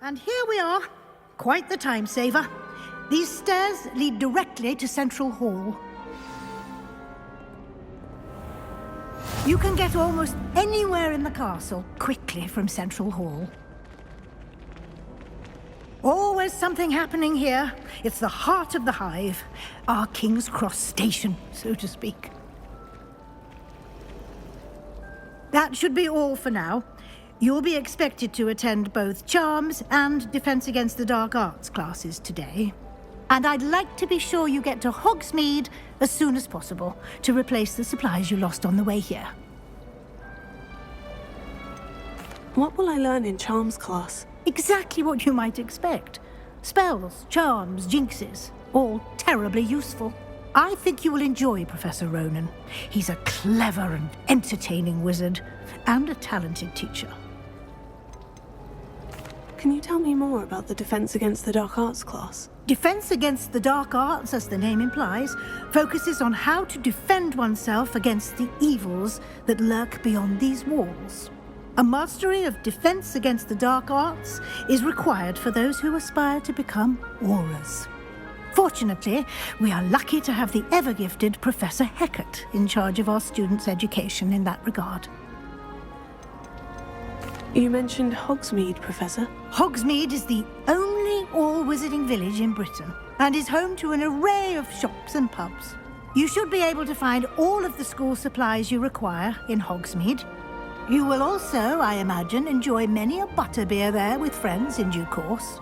And here we are. Quite the time saver. These stairs lead directly to Central Hall. You can get almost anywhere in the castle quickly from Central Hall. Always something happening here. It's the heart of the Hive, our King's Cross station, so to speak. That should be all for now. You'll be expected to attend both Charms and Defense Against the Dark Arts classes today. And I'd like to be sure you get to Hogsmeade as soon as possible to replace the supplies you lost on the way here. What will I learn in Charms class? Exactly what you might expect. Spells, charms, jinxes, all terribly useful. I think you will enjoy Professor Ronen. He's a clever and entertaining wizard, and a talented teacher. Can you tell me more about the Defense Against the Dark Arts class? Defense Against the Dark Arts, as the name implies, focuses on how to defend oneself against the evils that lurk beyond these walls. A mastery of Defense Against the Dark Arts is required for those who aspire to become Aurors. Fortunately, we are lucky to have the ever-gifted Professor Hecat in charge of our students' education in that regard. You mentioned Hogsmeade, Professor. Hogsmeade is the only all-wizarding village in Britain and is home to an array of shops and pubs. You should be able to find all of the school supplies you require in Hogsmeade. You will also, I imagine, enjoy many a butterbeer there with friends in due course.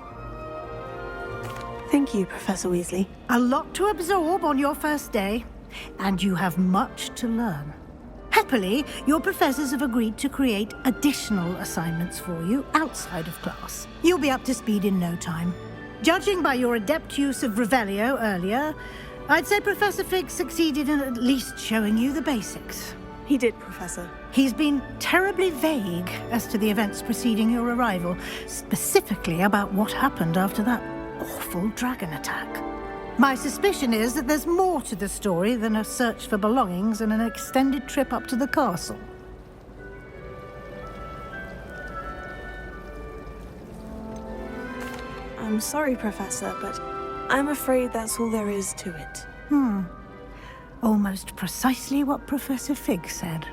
Thank you, Professor Weasley. A lot to absorb on your first day, and you have much to learn. Happily, your professors have agreed to create additional assignments for you outside of class. You'll be up to speed in no time. Judging by your adept use of Revelio earlier, I'd say Professor Fig succeeded in at least showing you the basics. He did, Professor. He's been terribly vague as to the events preceding your arrival, specifically about what happened after that awful dragon attack. My suspicion is that there's more to the story than a search for belongings and an extended trip up to the castle. I'm sorry, Professor, but I'm afraid that's all there is to it. Almost precisely what Professor Fig said.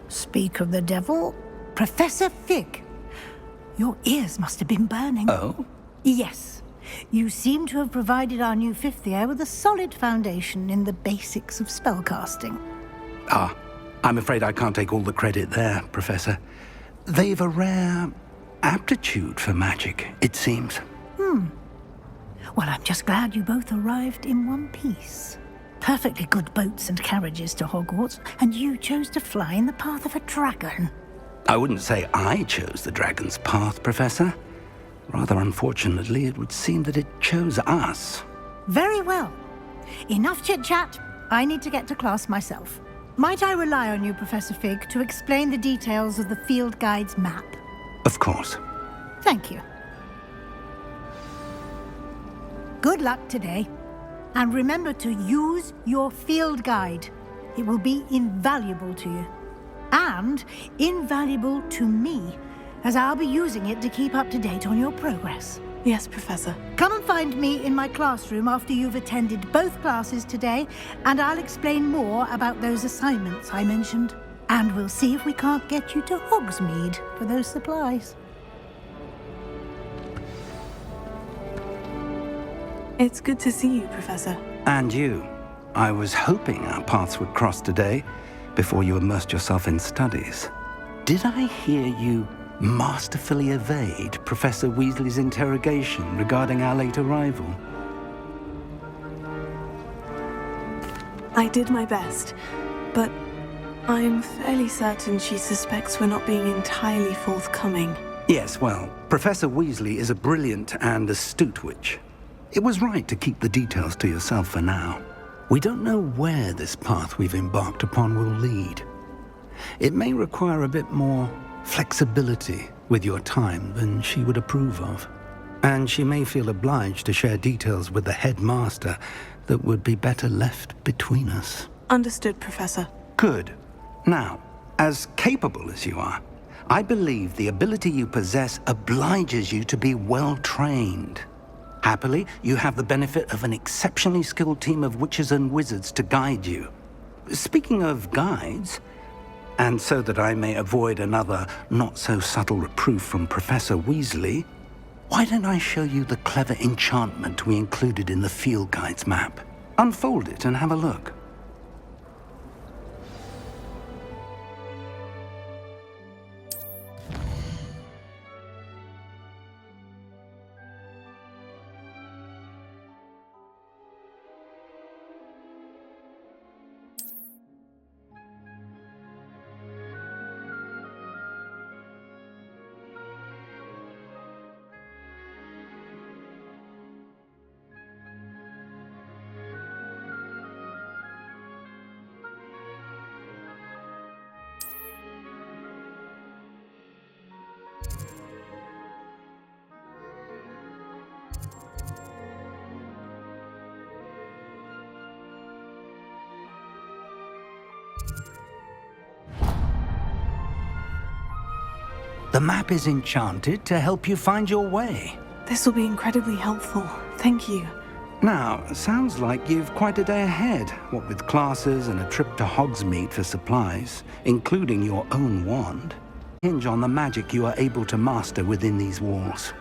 Speak of the devil, Professor Fig. Your ears must have been burning. Oh? Yes. You seem to have provided our new fifth year with a solid foundation in the basics of spellcasting. Ah, I'm afraid I can't take all the credit there, Professor. They've a rare aptitude for magic, it seems. Well, I'm just glad you both arrived in one piece. Perfectly good boats and carriages to Hogwarts, and you chose to fly in the path of a dragon. I wouldn't say I chose the dragon's path, Professor. Rather unfortunately, it would seem that it chose us. Very well. Enough chit-chat. I need to get to class myself. Might I rely on you, Professor Fig, to explain the details of the field guide's map? Of course. Thank you. Good luck today. And remember to use your field guide. It will be invaluable to you. And invaluable to me, as I'll be using it to keep up to date on your progress. Yes, Professor. Come and find me in my classroom after you've attended both classes today, and I'll explain more about those assignments I mentioned. And we'll see if we can't get you to Hogsmeade for those supplies. It's good to see you, Professor. And you. I was hoping our paths would cross today, before you immersed yourself in studies. Did I hear you masterfully evade Professor Weasley's interrogation regarding our late arrival? I did my best, but I'm fairly certain she suspects we're not being entirely forthcoming. Yes, well, Professor Weasley is a brilliant and astute witch. It was right to keep the details to yourself for now. We don't know where this path we've embarked upon will lead. It may require a bit more flexibility with your time than she would approve of. And she may feel obliged to share details with the headmaster that would be better left between us. Understood, Professor. Good. Now, as capable as you are, I believe the ability you possess obliges you to be well trained. Happily, you have the benefit of an exceptionally skilled team of witches and wizards to guide you. Speaking of guides, and so that I may avoid another not-so-subtle reproof from Professor Weasley, why don't I show you the clever enchantment we included in the field guide's map? Unfold it and have a look. The map is enchanted to help you find your way. This will be incredibly helpful. Thank you. Now, sounds like you've quite a day ahead, what with classes and a trip to Hogsmeade for supplies, including your own wand. Hinge on the magic you are able to master within these walls.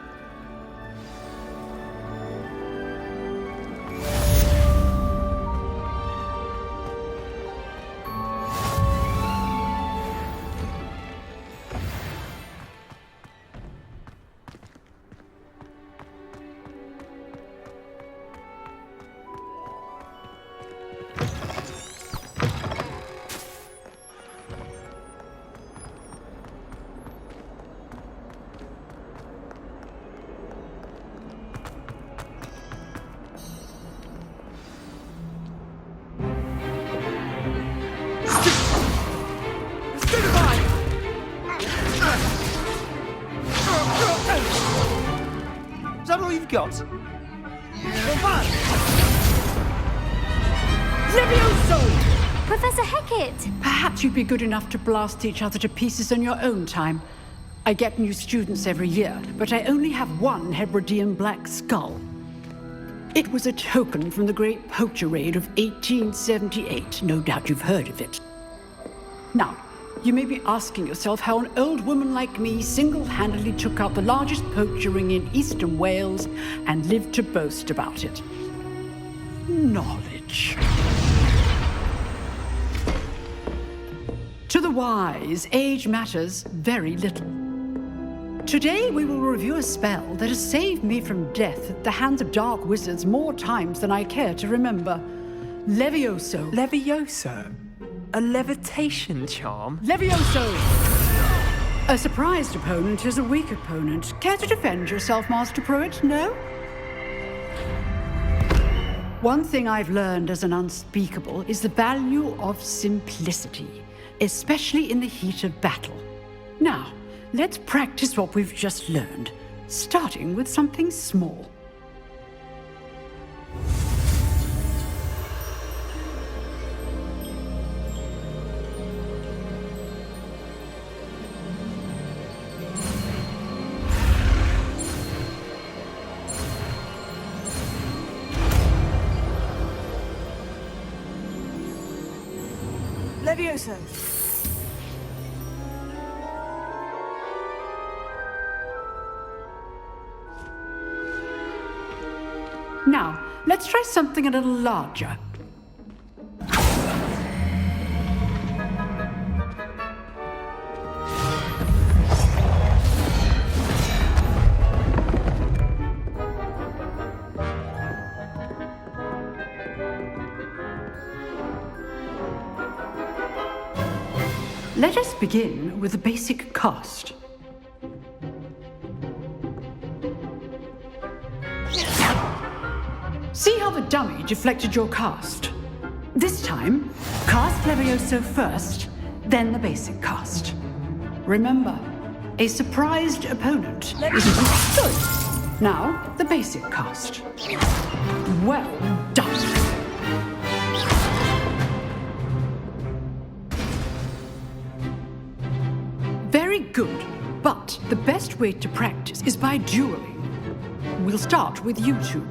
Is that all you've got? Levioso! Professor Hecat! Perhaps you'd be good enough to blast each other to pieces in your own time. I get new students every year, but I only have one Hebridean black skull. It was a token from the Great Poacher Raid of 1878. No doubt you've heard of it. Now, you may be asking yourself how an old woman like me single-handedly took out the largest poacher ring in eastern Wales and lived to boast about it. Knowledge. To the wise, age matters very little. Today we will review a spell that has saved me from death at the hands of dark wizards more times than I care to remember. Levioso. Levioso? A levitation charm? Levioso! A surprised opponent is a weak opponent. Care to defend yourself, Master Pruitt? No? One thing I've learned as an unspeakable is the value of simplicity, especially in the heat of battle. Now, let's practice what we've just learned, starting with something small. Levioso! Now, let's try something a little larger. Let us begin with the basic cast. See how the dummy deflected your cast? This time, cast Levioso first, then the basic cast. Remember, a surprised opponent is good. Now, the basic cast. Well done. Very good. good. But the best way to practice is by dueling. We'll start with you two.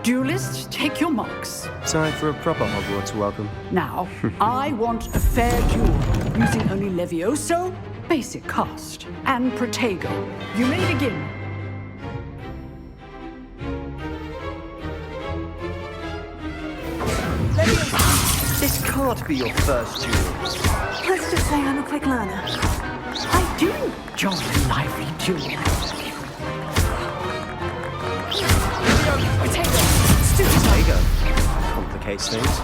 Duelists, take your marks. Time for a proper Hogwarts welcome. Now, I want a fair duel, using only Levioso, basic cast, and Protego. You may begin. This can't be your first duel. Let's just say I'm a quick learner. I do enjoy a lively duel. Protego. Complicates things.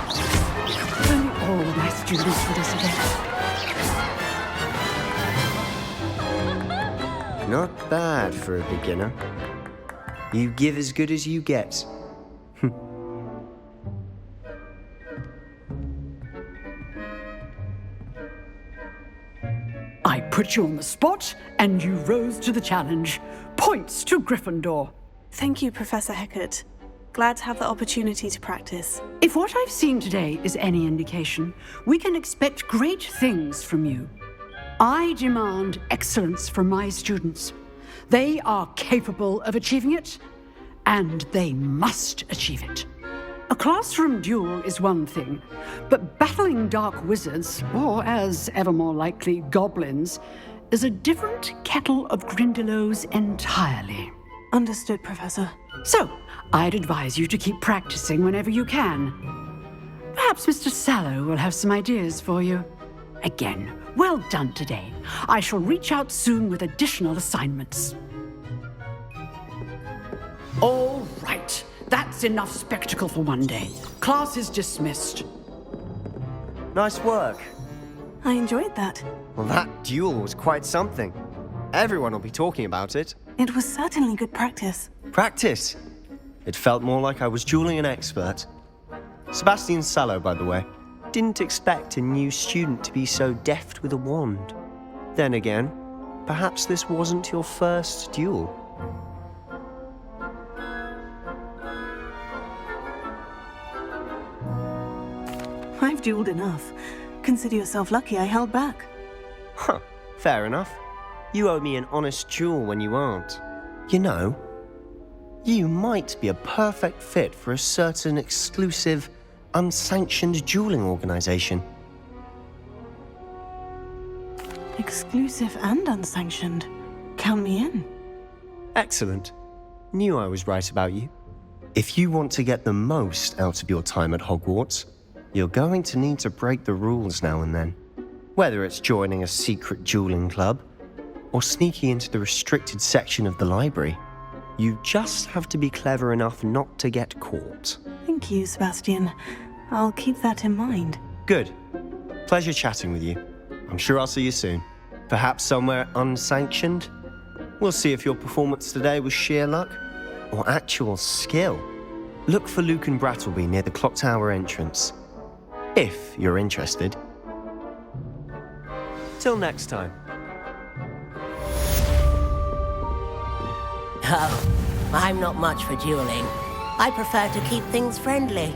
If only all my students would disobey. Not bad for a beginner. You give as good as you get. I put you on the spot, and you rose to the challenge. Points to Gryffindor. Thank you, Professor Hecat. Glad to have the opportunity to practice. If what I've seen today is any indication, we can expect great things from you. I demand excellence from my students. They are capable of achieving it, and they must achieve it. A classroom duel is one thing, but battling dark wizards, or as ever more likely, goblins, is a different kettle of Grindylows entirely. Understood, Professor. So, I'd advise you to keep practicing whenever you can. Perhaps Mr. Sallow will have some ideas for you. Again, well done today. I shall reach out soon with additional assignments. All right. That's enough spectacle for one day. Class is dismissed. Nice work. I enjoyed that. Well, that duel was quite something. Everyone will be talking about it. It was certainly good practice. Practice. It felt more like I was dueling an expert. Sebastian Sallow, by the way, didn't expect a new student to be so deft with a wand. Then again, perhaps this wasn't your first duel. I've dueled enough. Consider yourself lucky I held back. Huh, fair enough. You owe me an honest duel when you aren't. You know, you might be a perfect fit for a certain exclusive, unsanctioned dueling organization. Exclusive and unsanctioned. Count me in. Excellent. Knew I was right about you. If you want to get the most out of your time at Hogwarts, you're going to need to break the rules now and then. Whether it's joining a secret dueling club, or sneaking into the restricted section of the library, you just have to be clever enough not to get caught. Thank you, Sebastian. I'll keep that in mind. Good. Pleasure chatting with you. I'm sure I'll see you soon. Perhaps somewhere unsanctioned? We'll see if your performance today was sheer luck or actual skill. Look for Lucan Brattleby near the Clock Tower entrance, if you're interested. Till next time. Oh, I'm not much for dueling. I prefer to keep things friendly.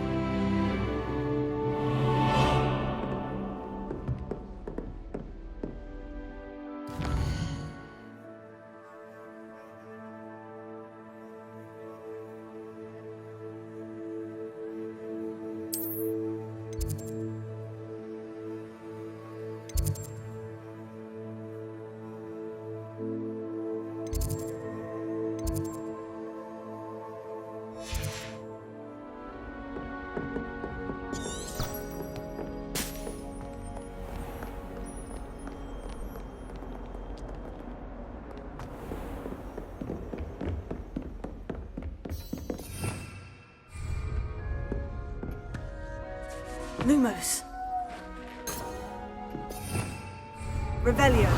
Lumos. Revelio.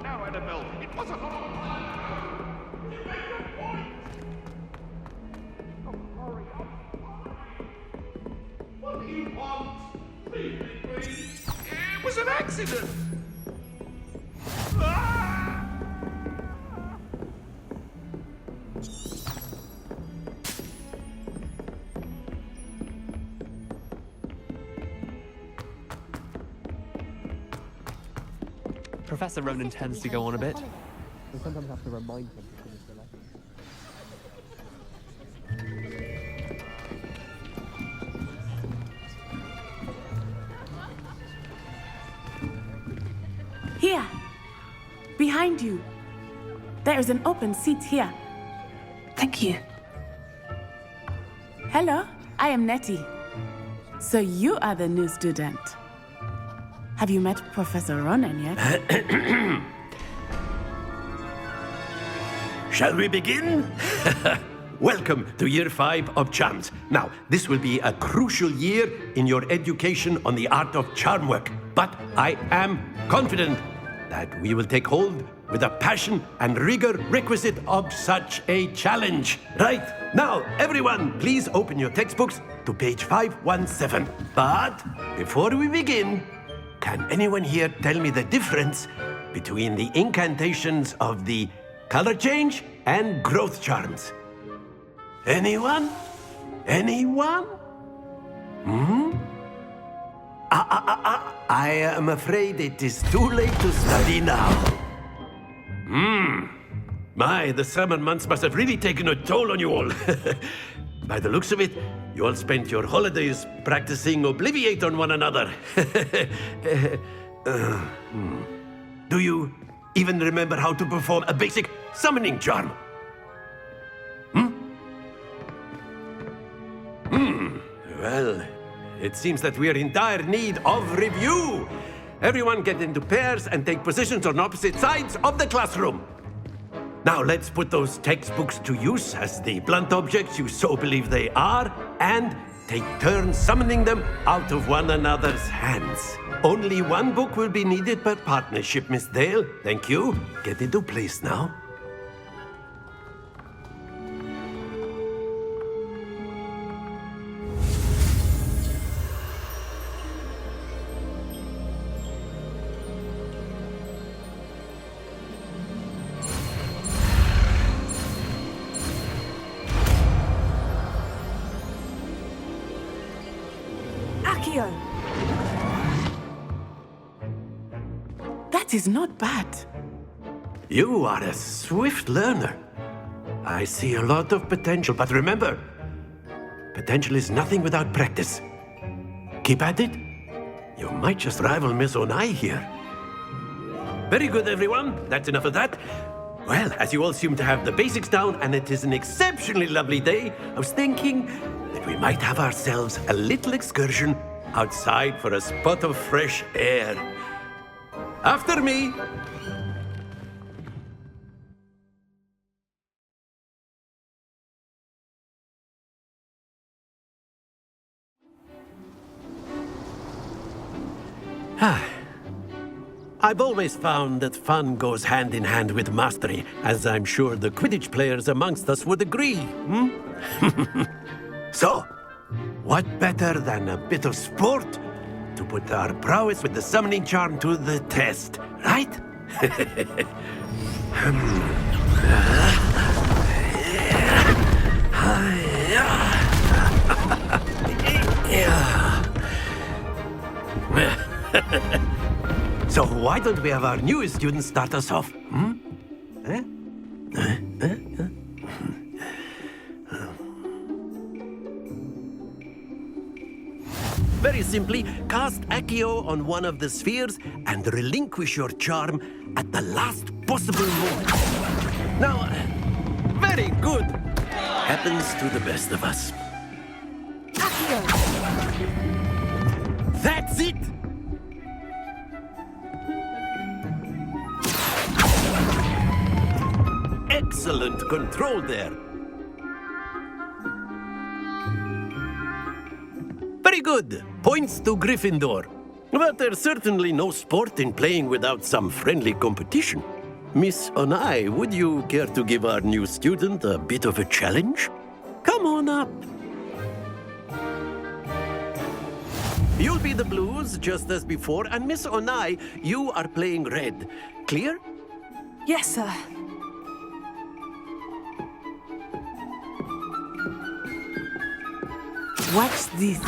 Now, Annabelle, it was a horrible plan. You made your point. Oh, hurry up. What do you want? Leave me, please. It was an accident. Ah! Professor Ronan tends to go on a bit. We sometimes have to remind him to finish the lesson. Here! Behind you! There is an open seat here. Thank you. Hello, I am Nettie. So you are the new student. Have you met Professor Ronan yet? Shall we begin? Welcome to Year 5 of Charms. Now, this will be a crucial year in your education on the art of charm work. But I am confident that we will take hold with the passion and rigor requisite of such a challenge. Right, now, everyone, please open your textbooks to page 517. But before we begin, can anyone here tell me the difference between the incantations of the color change and growth charms? Anyone? Anyone? I am afraid it is too late to study now. My, the summer months must have really taken a toll on you all. By the looks of it, you all spent your holidays practicing Obliviate on one another. Do you even remember how to perform a basic summoning charm? Well, it seems that we are in dire need of review. Everyone get into pairs and take positions on opposite sides of the classroom. Now let's put those textbooks to use as the blunt objects you so believe they are, and take turns summoning them out of one another's hands. Only one book will be needed per partnership, Miss Dale. Thank you. Get into place now. Accio! That is not bad. You are a swift learner. I see a lot of potential, but remember, potential is nothing without practice. Keep at it. You might just rival Miss Onai here. Very good, everyone. That's enough of that. Well, as you all seem to have the basics down, and it is an exceptionally lovely day, I was thinking that we might have ourselves a little excursion outside for a spot of fresh air. After me. I've always found that fun goes hand in hand with mastery, as I'm sure the Quidditch players amongst us would agree. So, what better than a bit of sport to put our prowess with the summoning charm to the test, right? So why don't we have our newest student start us off? Very simply, cast Accio on one of the spheres and relinquish your charm at the last possible moment. Now, very good. Happens to the best of us. Accio! That's it! Excellent control there. Very good. Points to Gryffindor. But there's certainly no sport in playing without some friendly competition. Miss Onai, would you care to give our new student a bit of a challenge? Come on up. You'll be the blues, just as before, and Miss Onai, you are playing red. Clear? Yes, sir. Watch this.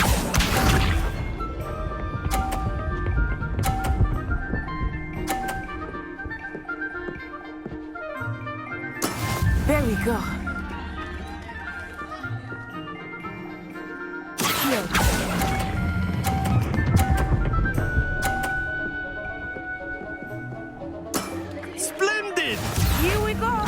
There we go. Here. Splendid! Here we go.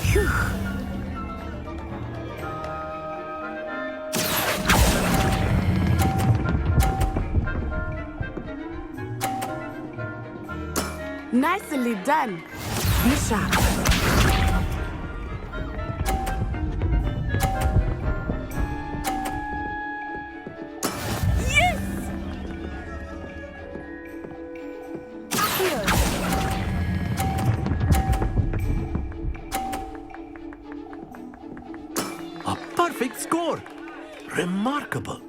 Phew. Nicely done. Be sharp. Yes! Here. A perfect score. Remarkable.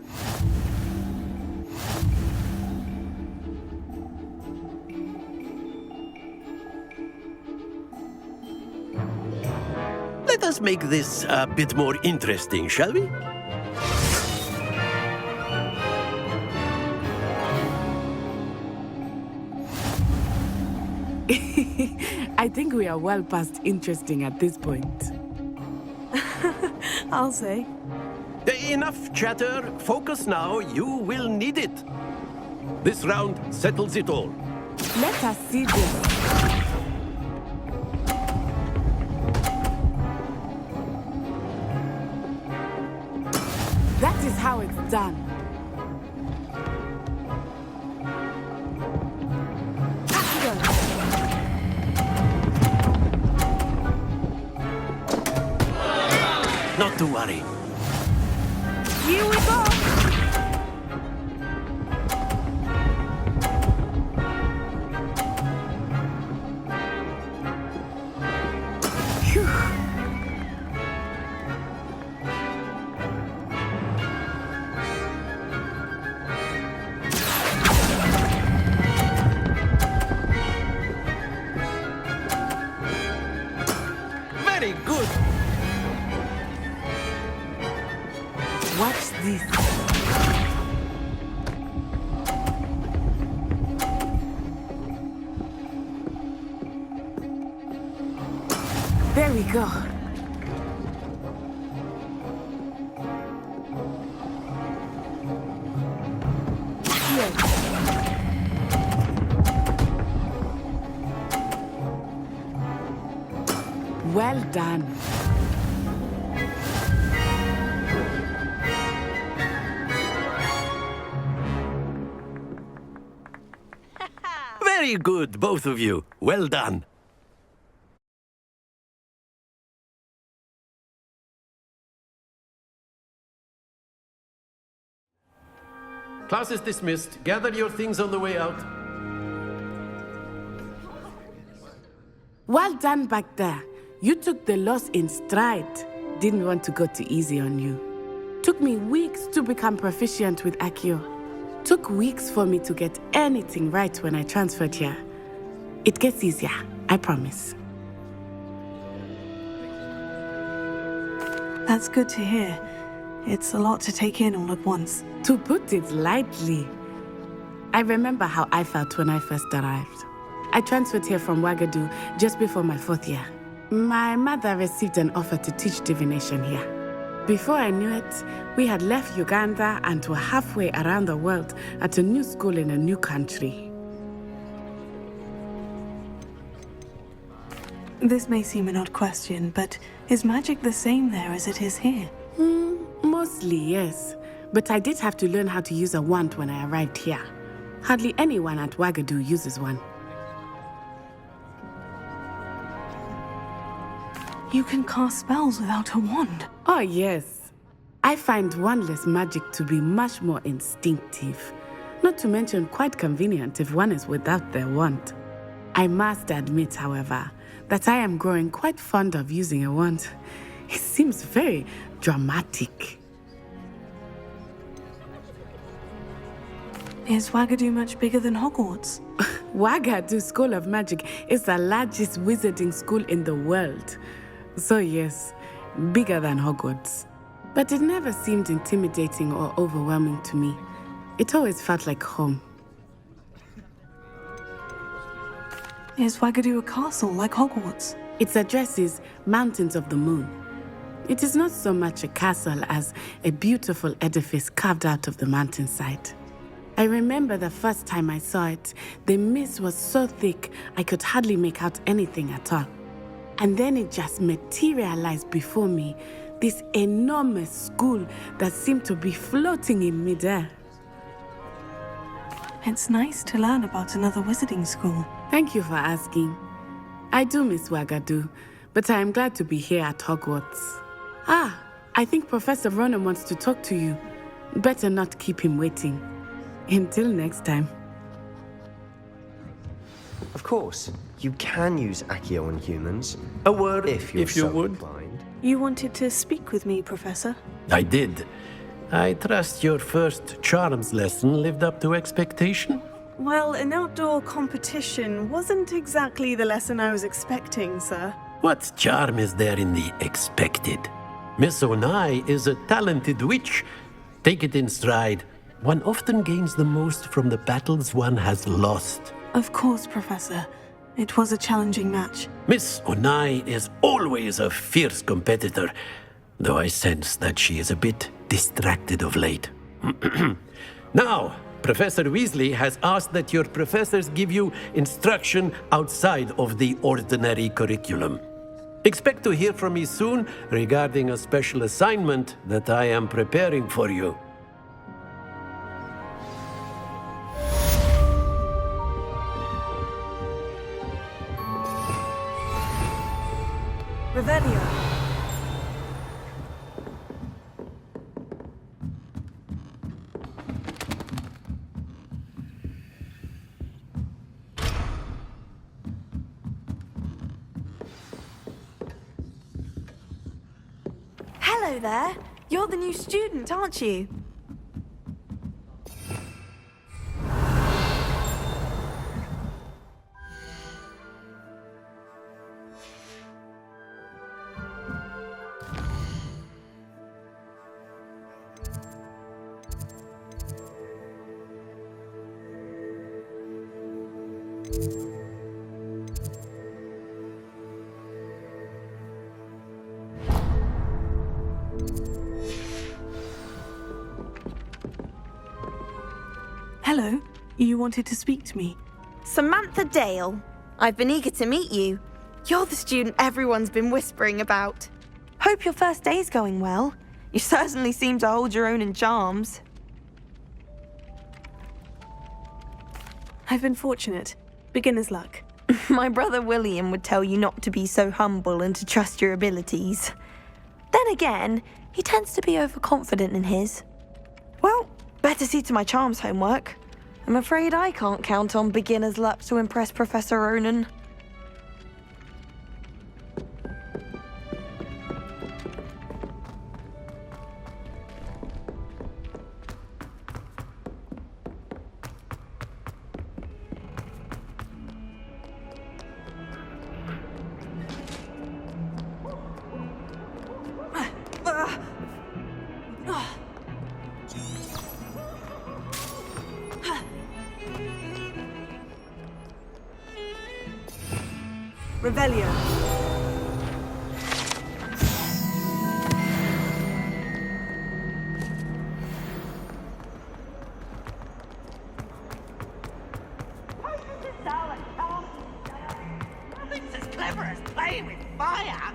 Let us make this a bit more interesting, shall we? I think we are well past interesting at this point. I'll say. Enough chatter. Focus now. You will need it. This round settles it all. Let us see this. That is how it's done. Not to worry. Here we go. Phew. Very good. Watch this. There we go. Here. Well done. Very good, both of you. Well done. Class is dismissed. Gather your things on the way out. Well done back there. You took the loss in stride. Didn't want to go too easy on you. Took me weeks to become proficient with Accio. Took weeks for me to get anything right when I transferred here. It gets easier, I promise. That's good to hear. It's a lot to take in all at once. To put it lightly, I remember how I felt when I first arrived. I transferred here from Ouagadougou just before my 4th year. My mother received an offer to teach divination here. Before I knew it, we had left Uganda and were halfway around the world at a new school in a new country. This may seem an odd question, but is magic the same there as it is here? Mostly, yes. But I did have to learn how to use a wand when I arrived here. Hardly anyone at Ouagadougou uses one. You can cast spells without a wand. Oh, yes. I find wandless magic to be much more instinctive, not to mention quite convenient if one is without their wand. I must admit, however, that I am growing quite fond of using a wand. It seems very dramatic. Is Wagadu much bigger than Hogwarts? Wagadu School of Magic is the largest wizarding school in the world. So yes, bigger than Hogwarts. But it never seemed intimidating or overwhelming to me. It always felt like home. Is Wagadu a castle like Hogwarts? Its address is Mountains of the Moon. It is not so much a castle as a beautiful edifice carved out of the mountainside. I remember the first time I saw it, the mist was so thick I could hardly make out anything at all. And then it just materialized before me, this enormous school that seemed to be floating in midair. It's nice to learn about another wizarding school. Thank you for asking. I do miss Wagadu, but I am glad to be here at Hogwarts. Ah, I think Professor Ronen wants to talk to you. Better not keep him waiting. Until next time. Of course, you can use Accio on humans. A word if you're so inclined. You wanted to speak with me, Professor? I did. I trust your first charms lesson lived up to expectation? Well, an outdoor competition wasn't exactly the lesson I was expecting, sir. What charm is there in the expected? Miss Onai is a talented witch. Take it in stride. One often gains the most from the battles one has lost. Of course, Professor. It was a challenging match. Miss Onai is always a fierce competitor, though I sense that she is a bit distracted of late. Now, Professor Weasley has asked that your professors give you instruction outside of the ordinary curriculum. Expect to hear from me soon regarding a special assignment that I am preparing for you. Revelio. Hello there. You're the new student, aren't you? Hello. You wanted to speak to me? Samantha Dale. I've been eager to meet you. You're the student everyone's been whispering about. Hope your first day's going well. You certainly seem to hold your own in charms. I've been fortunate. Beginner's luck. My brother William would tell you not to be so humble and to trust your abilities. Then again, he tends to be overconfident in his. Well, better see to my charms homework. I'm afraid I can't count on beginner's luck to impress Professor Ronen. Revelio. Nothing's as clever as playing with fire.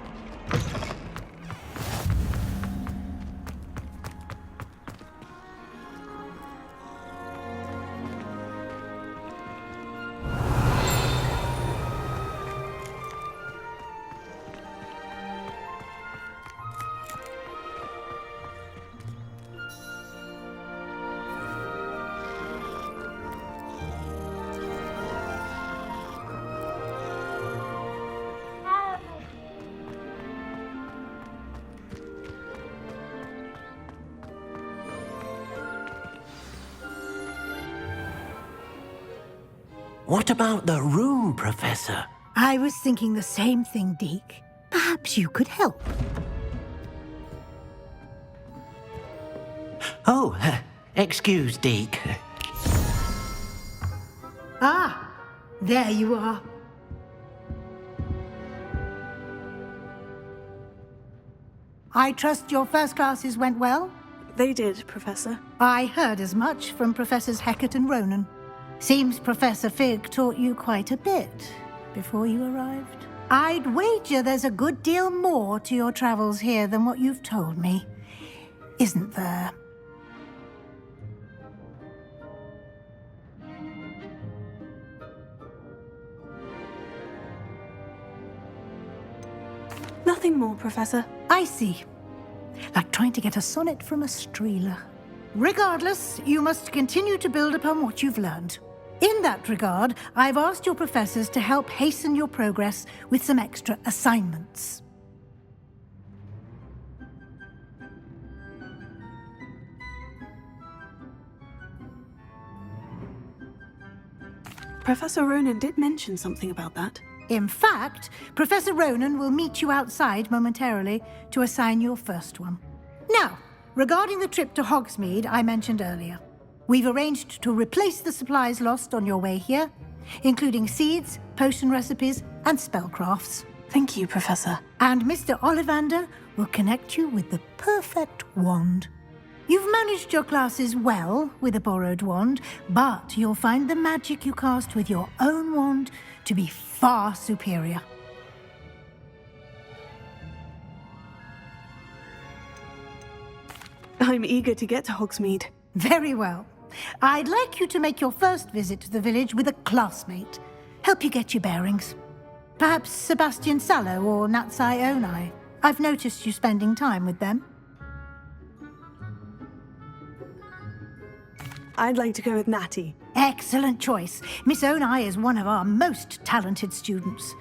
What about the room, Professor? I was thinking the same thing, Deke. Perhaps you could help. Oh, excuse, Deke. Ah, there you are. I trust your first classes went well? They did, Professor. I heard as much from Professors Hecat and Ronan. Seems Professor Fig taught you quite a bit before you arrived. I'd wager there's a good deal more to your travels here than what you've told me. Isn't there? Nothing more, Professor. I see. Like trying to get a sonnet from a streeler. Regardless, you must continue to build upon what you've learned. In that regard, I've asked your professors to help hasten your progress with some extra assignments. Professor Ronan did mention something about that. In fact, Professor Ronan will meet you outside momentarily to assign your first one. Now, regarding the trip to Hogsmeade I mentioned earlier, we've arranged to replace the supplies lost on your way here, including seeds, potion recipes, and spellcrafts. Thank you, Professor. And Mr. Ollivander will connect you with the perfect wand. You've managed your classes well with a borrowed wand, but you'll find the magic you cast with your own wand to be far superior. I'm eager to get to Hogsmeade. Very well. I'd like you to make your first visit to the village with a classmate. Help you get your bearings. Perhaps Sebastian Sallow or Natsai Onai. I've noticed you spending time with them. I'd like to go with Natty. Excellent choice. Miss Onai is one of our most talented students.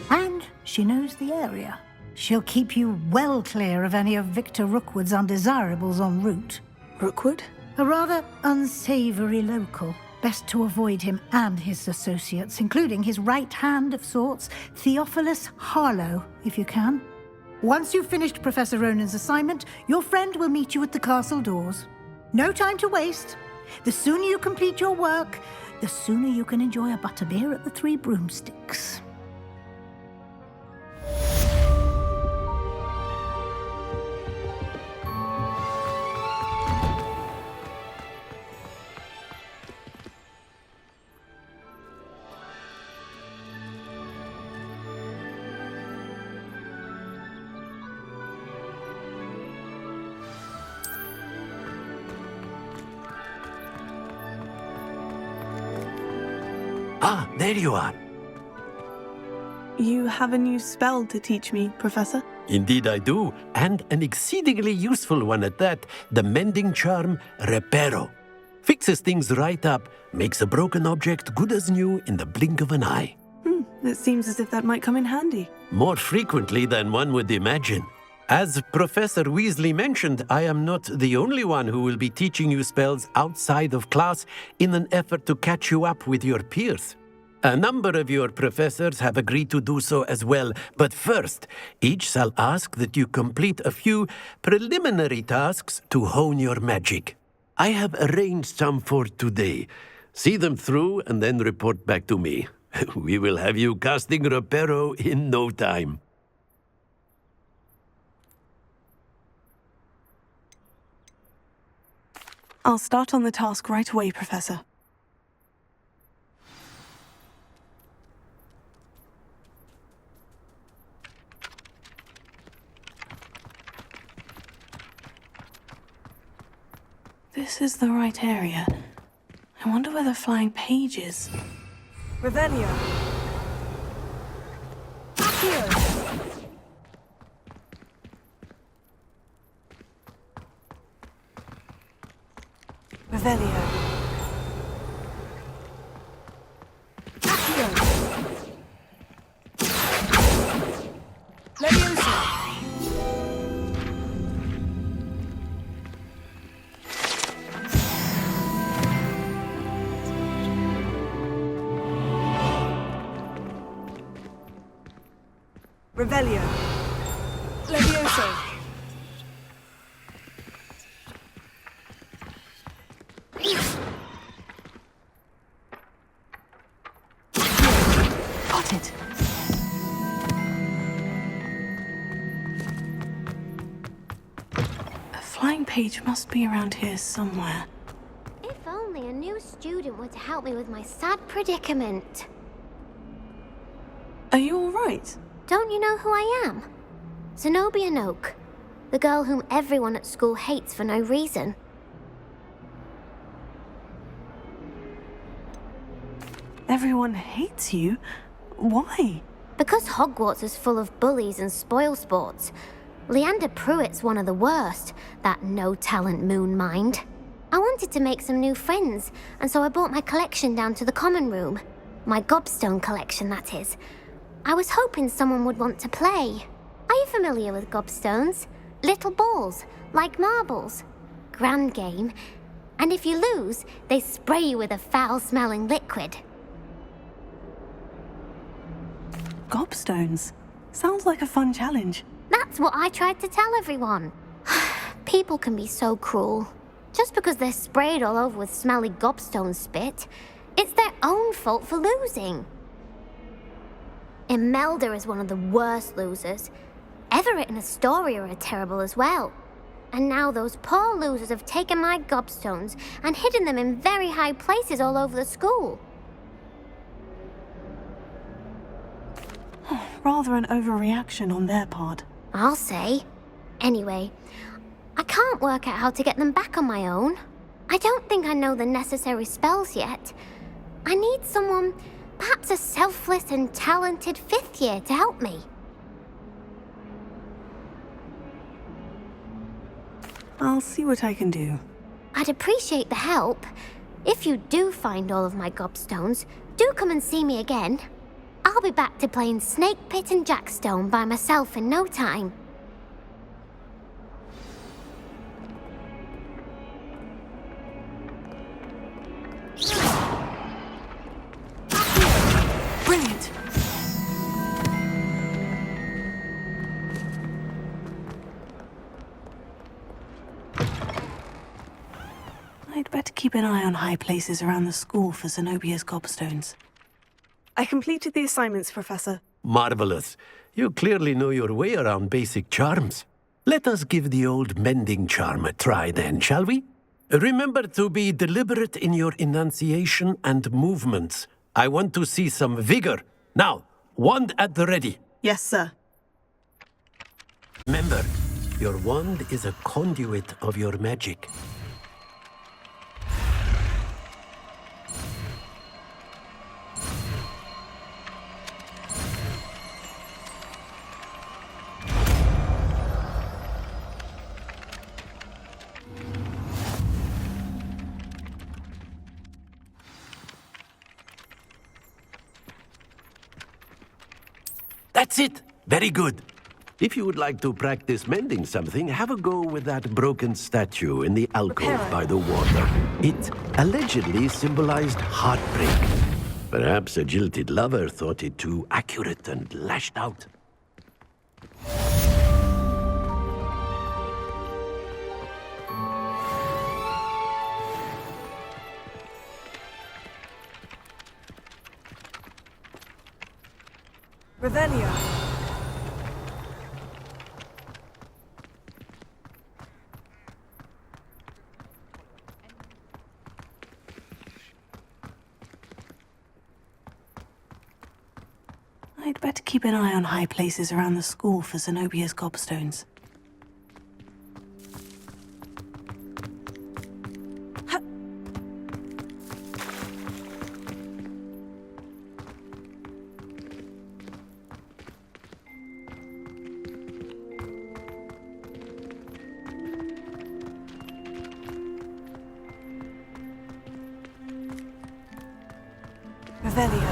And she knows the area. She'll keep you well clear of any of Victor Rookwood's undesirables en route. Rookwood? A rather unsavory local. Best to avoid him and his associates, including his right hand of sorts, Theophilus Harlow, if you can. Once you've finished Professor Ronan's assignment, your friend will meet you at the castle doors. No time to waste. The sooner you complete your work, the sooner you can enjoy a butterbeer at the Three Broomsticks. Ah, there you are. You have a new spell to teach me, Professor? Indeed I do, and an exceedingly useful one at that, the mending charm Reparo. Fixes things right up, makes a broken object good as new in the blink of an eye. It seems as if that might come in handy. More frequently than one would imagine. As Professor Weasley mentioned, I am not the only one who will be teaching you spells outside of class in an effort to catch you up with your peers. A number of your professors have agreed to do so as well, but first, each shall ask that you complete a few preliminary tasks to hone your magic. I have arranged some for today. See them through and then report back to me. We will have you casting Reparo in no time. I'll start on the task right away, Professor. This is the right area. I wonder where the flying page is. Revelio. Accio. Revelio. Accio. Leviosa. Revelio. Levioso. Got it. A flying page must be around here somewhere. If only a new student were to help me with my sad predicament. Are you all right? Don't you know who I am? Zenobia Noak, the girl whom everyone at school hates for no reason. Everyone hates you? Why? Because Hogwarts is full of bullies and spoilsports. Leander Pruitt's one of the worst, that no-talent moon mind. I wanted to make some new friends, and so I brought my collection down to the common room. My gobstone collection, that is. I was hoping someone would want to play. Are you familiar with gobstones? Little balls, like marbles. Grand game. And if you lose, they spray you with a foul-smelling liquid. Gobstones? Sounds like a fun challenge. That's what I tried to tell everyone. People can be so cruel. Just because they're sprayed all over with smelly gobstone spit, it's their own fault for losing. Imelda is one of the worst losers. Everett and Astoria are terrible as well. And now those poor losers have taken my gobstones and hidden them in very high places all over the school. Rather an overreaction on their part. I'll say. Anyway, I can't work out how to get them back on my own. I don't think I know the necessary spells yet. I need someone, perhaps a selfless and talented fifth year to help me. I'll see what I can do. I'd appreciate the help. If you do find all of my gobstones, do come and see me again. I'll be back to playing Snake Pit and Jackstone by myself in no time. Brilliant! I'd better keep an eye on high places around the school for Zenobia's gobstones. I completed the assignments, Professor. Marvelous. You clearly know your way around basic charms. Let us give the old mending charm a try then, shall we? Remember to be deliberate in your enunciation and movements. I want to see some vigor. Now, wand at the ready. Yes, sir. Remember, your wand is a conduit of your magic. That's it! Very good. If you would like to practice mending something, have a go with that broken statue in the alcove by the water. It allegedly symbolized heartbreak. Perhaps a jilted lover thought it too accurate and lashed out. Revelio. I'd better keep an eye on high places around the school for Zenobia's gobstones. Revelio.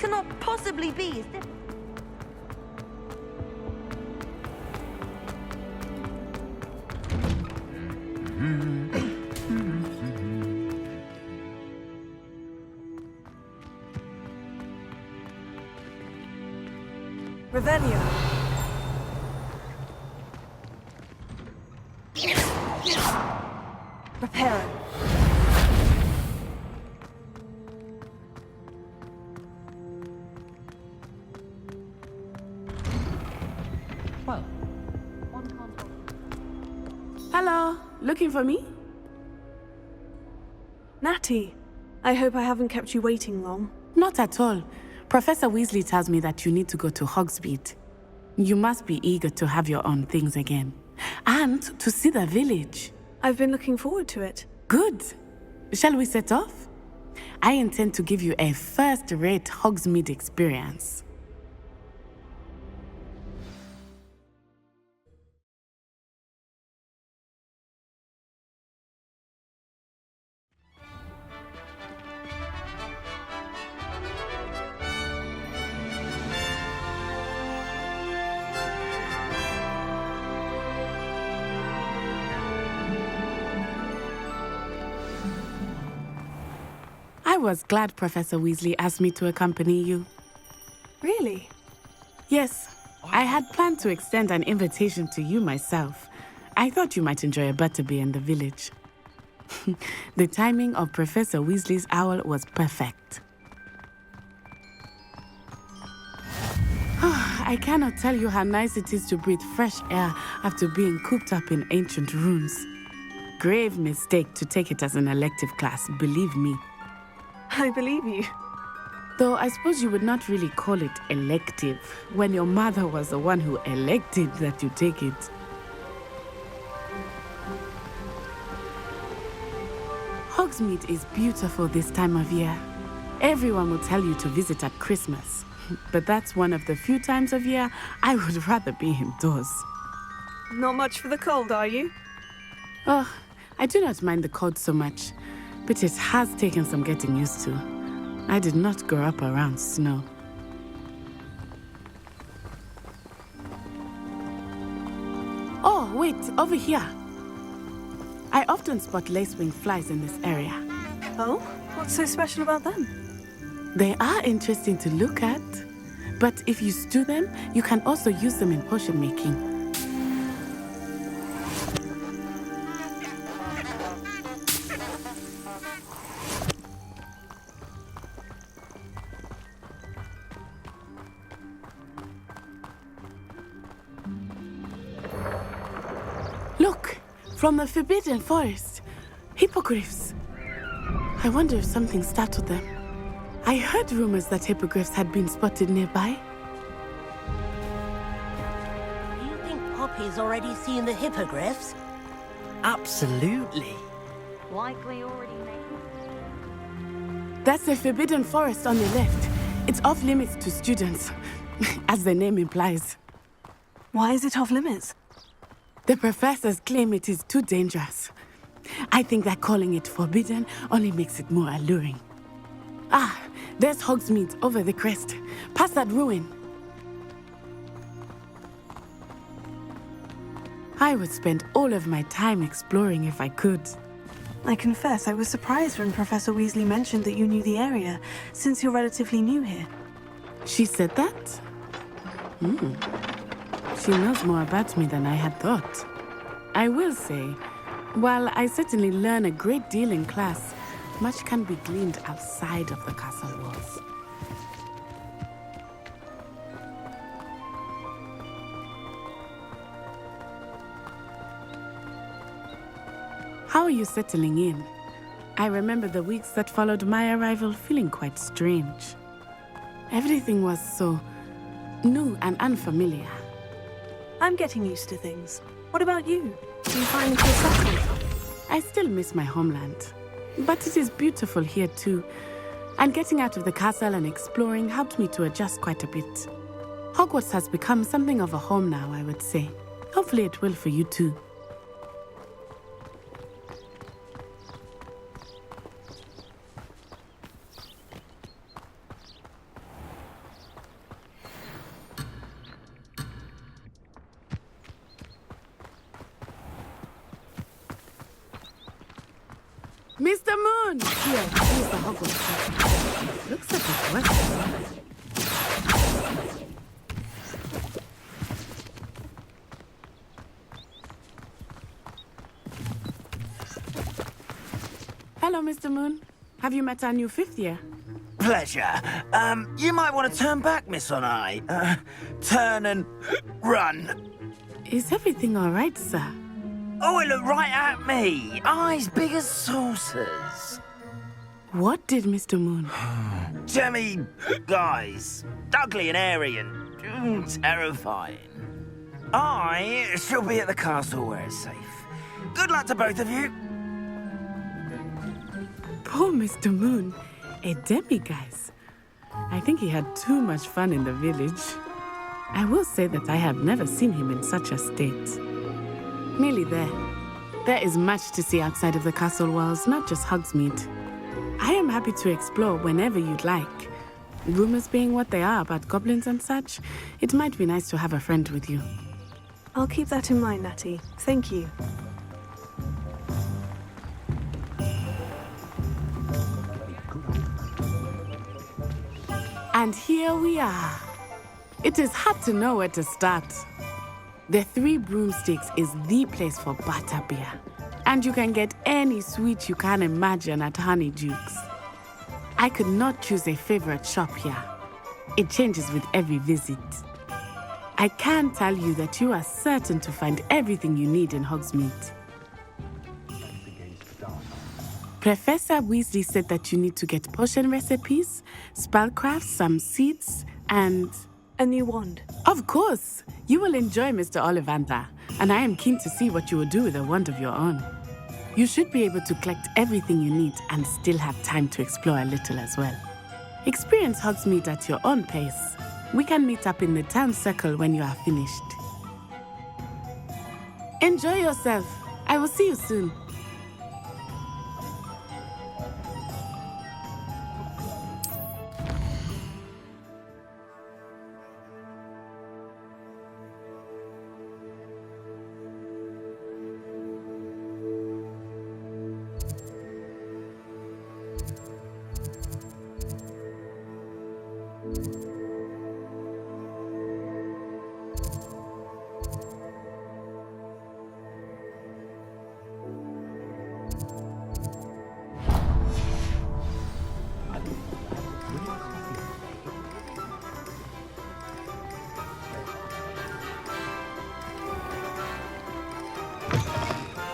cannot possibly be as different. Revelio. Prepare. Well, Hello, looking for me? Natty, I hope I haven't kept you waiting long. Not at all. Professor Weasley tells me that you need to go to Hogsmeade. You must be eager to have your own things again. And to see the village. I've been looking forward to it. Good. Shall we set off? I intend to give you a first-rate Hogsmeade experience. I was glad Professor Weasley asked me to accompany you. Really? Yes, I had planned to extend an invitation to you myself. I thought you might enjoy a butterbeer in the village. The timing of Professor Weasley's owl was perfect. I cannot tell you how nice it is to breathe fresh air after being cooped up in ancient ruins. Grave mistake to take it as an elective class, believe me. I believe you. Though I suppose you would not really call it elective when your mother was the one who elected that you take it. Hogsmeade is beautiful this time of year. Everyone will tell you to visit at Christmas, but that's one of the few times of year I would rather be indoors. Not much for the cold, are you? Oh, I do not mind the cold so much, but it has taken some getting used to. I did not grow up around snow. Oh, wait, over here. I often spot lacewing flies in this area. Oh? What's so special about them? They are interesting to look at, but if you stew them, you can also use them in potion making. Look, from the Forbidden Forest, hippogriffs. I wonder if something startled them. I heard rumors that hippogriffs had been spotted nearby. Do you think Poppy's already seen the hippogriffs? Absolutely. Likely already made. That's the Forbidden Forest on the left. It's off limits to students, as the name implies. Why is it off limits? The professors claim it is too dangerous. I think that calling it forbidden only makes it more alluring. Ah, there's Hogsmeade over the crest. Past that ruin. I would spend all of my time exploring if I could. I confess I was surprised when Professor Weasley mentioned that you knew the area, since you're relatively new here. She said that? She knows more about me than I had thought. I will say, while I certainly learn a great deal in class, much can be gleaned outside of the castle walls. How are you settling in? I remember the weeks that followed my arrival feeling quite strange. Everything was so new and unfamiliar. I'm getting used to things. What about you? Do you find it settled? I still miss my homeland. But it is beautiful here too. And getting out of the castle and exploring helped me to adjust quite a bit. Hogwarts has become something of a home now, I would say. Hopefully it will for you too. Mr. Moon! Here, here's the Hogwarts. Looks like it's working. Hello, Mr. Moon. Have you met our new fifth year? Pleasure. You might want to turn back, Miss Onai. Turn and run. Is everything all right, sir? Oh, it looked right at me. Eyes big as saucers. What did Mr. Moon? Jemmy guys. Ugly and airy and terrifying. I shall be at the castle where it's safe. Good luck to both of you. Poor Mr. Moon. A demiguise. I think he had too much fun in the village. I will say that I have never seen him in such a state. Nearly there. There is much to see outside of the castle walls, not just Hogsmeade. I am happy to explore whenever you'd like. Rumors being what they are about goblins and such, it might be nice to have a friend with you. I'll keep that in mind, Natty. Thank you. And here we are. It is hard to know where to start. The Three Broomsticks is the place for butterbeer. And you can get any sweet you can imagine at Honeydukes. I could not choose a favorite shop here. It changes with every visit. I can tell you that you are certain to find everything you need in Hogsmeade. Professor Weasley said that you need to get potion recipes, spellcrafts, some seeds, and... a new wand. Of course! You will enjoy Mr. Ollivander, and I am keen to see what you will do with a wand of your own. You should be able to collect everything you need and still have time to explore a little as well. Experience Hogsmeade at your own pace. We can meet up in the town circle when you are finished. Enjoy yourself. I will see you soon.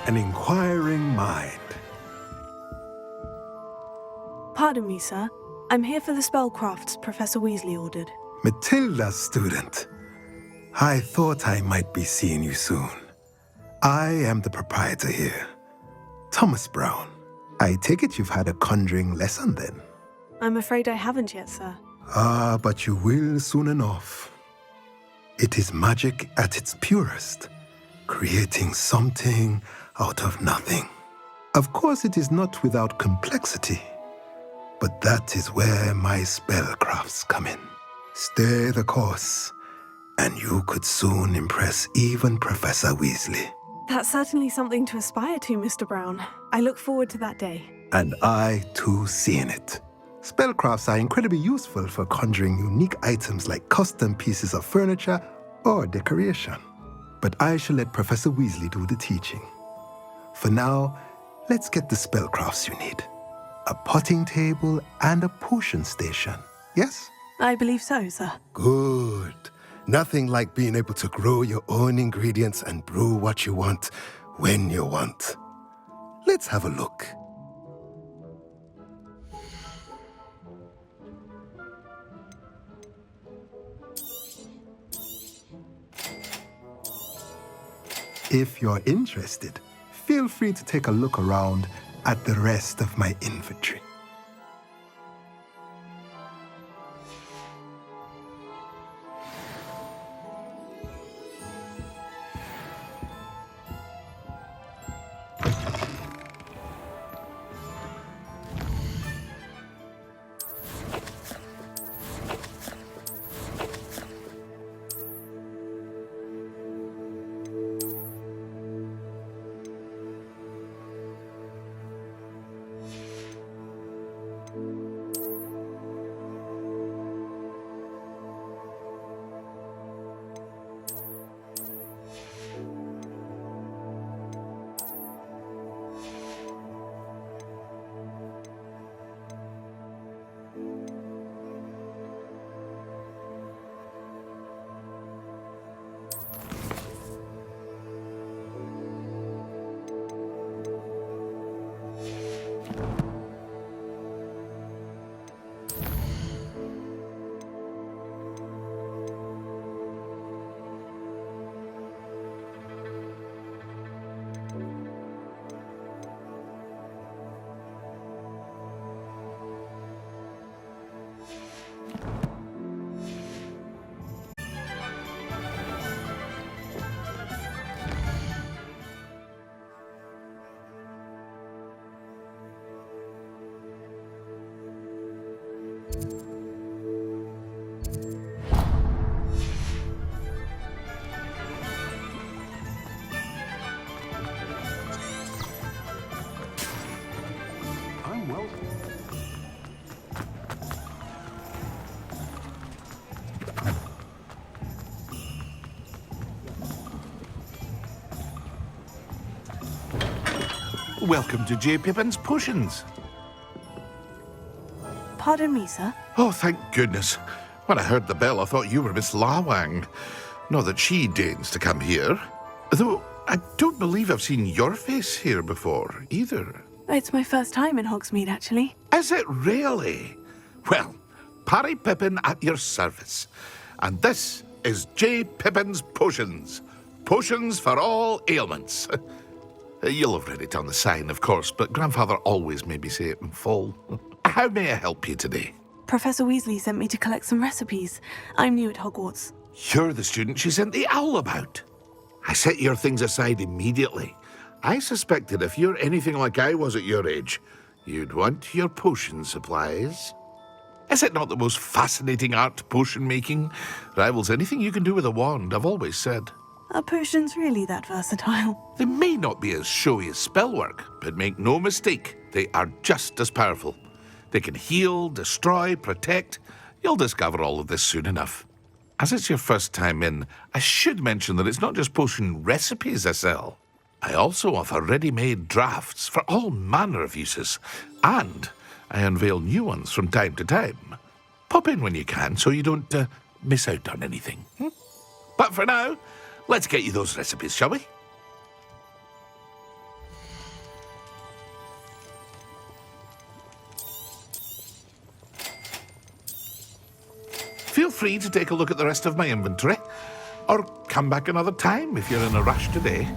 An inquiring mind. Pardon me, sir. I'm here for the spellcrafts Professor Weasley ordered. Matilda, student. I thought I might be seeing you soon. I am the proprietor here, Thomas Brown. I take it you've had a conjuring lesson then? I'm afraid I haven't yet, sir. Ah, but you will soon enough. It is magic at its purest, creating something out of nothing. Of course, it is not without complexity, but that is where my spellcrafts come in. Stay the course, and you could soon impress even Professor Weasley. That's certainly something to aspire to, Mr. Brown. I look forward to that day. And I, too, seeing it. Spellcrafts are incredibly useful for conjuring unique items like custom pieces of furniture or decoration. But I shall let Professor Weasley do the teaching. For now, let's get the spellcrafts you need. A potting table and a potion station, yes? I believe so, sir. Good. Nothing like being able to grow your own ingredients and brew what you want when you want. Let's have a look. If you're interested, feel free to take a look around at the rest of my inventory. welcome to J. Pippin's Potions. Pardon me, sir. Oh, thank goodness. When I heard the bell, I thought you were Miss Lawang. Not that she deigns to come here. Though I don't believe I've seen your face here before, either. It's my first time in Hogsmeade, actually. Is it really? Well, Parry Pippin at your service. And this is J. Pippin's Potions. Potions for all ailments. You'll have read it on the sign, of course, but Grandfather always made me say it in full. How may I help you today? Professor Weasley sent me to collect some recipes. I'm new at Hogwarts. You're the student she sent the owl about. I set your things aside immediately. I suspected if you're anything like I was at your age, you'd want your potion supplies. Is it not the most fascinating art, potion making? Rivals anything you can do with a wand, I've always said. Are potions really that versatile? They may not be as showy as spellwork, but make no mistake, they are just as powerful. They can heal, destroy, protect. You'll discover all of this soon enough. As it's your first time in, I should mention that it's not just potion recipes I sell. I also offer ready-made drafts for all manner of uses, and I unveil new ones from time to time. Pop in when you can so you don't miss out on anything. But for now, let's get you those recipes, shall we? Feel free to take a look at the rest of my inventory, or come back another time if you're in a rush today.